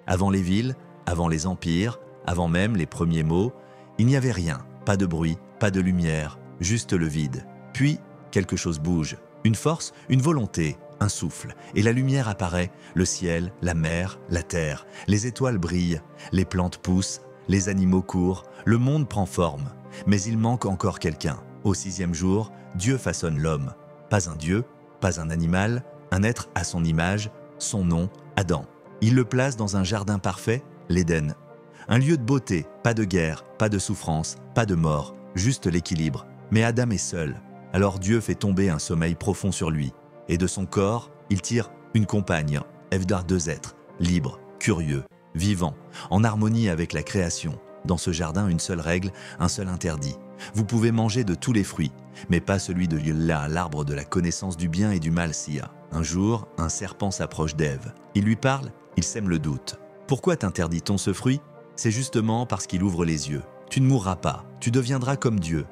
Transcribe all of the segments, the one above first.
Avant les villes, avant les empires, avant même les premiers mots, il n'y avait rien, pas de bruit, pas de lumière, juste le vide. Puis, quelque chose bouge, une force, une volonté, un souffle, et la lumière apparaît, le ciel, la mer, la terre, les étoiles brillent, les plantes poussent, les animaux courent, le monde prend forme. Mais il manque encore quelqu'un. Au 6e jour, Dieu façonne l'homme. Pas un dieu, pas un animal, un être à son image, son nom, Adam. Il le place dans un jardin parfait, l'Éden. Un lieu de beauté, pas de guerre, pas de souffrance, pas de mort, juste l'équilibre. Mais Adam est seul. Alors Dieu fait tomber un sommeil profond sur lui. Et de son corps, il tire une compagne, Ève, deux êtres, libres, curieux, vivants, en harmonie avec la création. Dans ce jardin, une seule règle, un seul interdit. Vous pouvez manger de tous les fruits, mais pas celui de l'arbre de la connaissance du bien et du mal, Sia. Un jour, un serpent s'approche d'Ève. Il lui parle, il sème le doute. Pourquoi t'interdit-on ce fruit? C'est justement parce qu'il ouvre les yeux. Tu ne mourras pas, tu deviendras comme Dieu.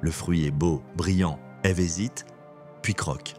Le fruit est beau, brillant. Ève hésite, puis croque.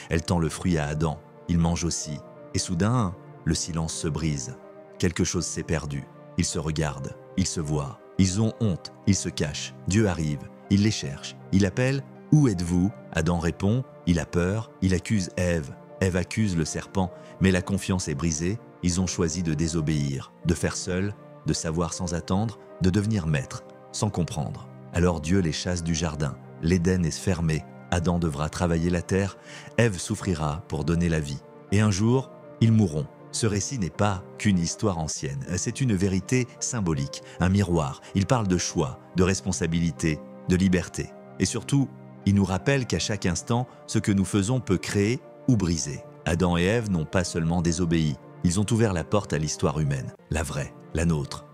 Elle tend le fruit à Adam. Il mange aussi. Et soudain, le silence se brise. Quelque chose s'est perdu. Ils se regardent, ils se voient. Ils ont honte, ils se cachent. Dieu arrive, il les cherche. Il appelle « Où êtes-vous » Adam répond, il a peur, il accuse Ève. Ève accuse le serpent, mais la confiance est brisée. Ils ont choisi de désobéir, de faire seul, de savoir sans attendre, de devenir maître, sans comprendre. Alors Dieu les chasse du jardin. L'Éden est fermé. Adam devra travailler la terre. Ève souffrira pour donner la vie. Et un jour, ils mourront. Ce récit n'est pas qu'une histoire ancienne. C'est une vérité symbolique, un miroir. Il parle de choix, de responsabilité, de liberté. Et surtout, il nous rappelle qu'à chaque instant, ce que nous faisons peut créer ou briser. Adam et Ève n'ont pas seulement désobéi. Ils ont ouvert la porte à l'histoire humaine, la vraie, la nôtre.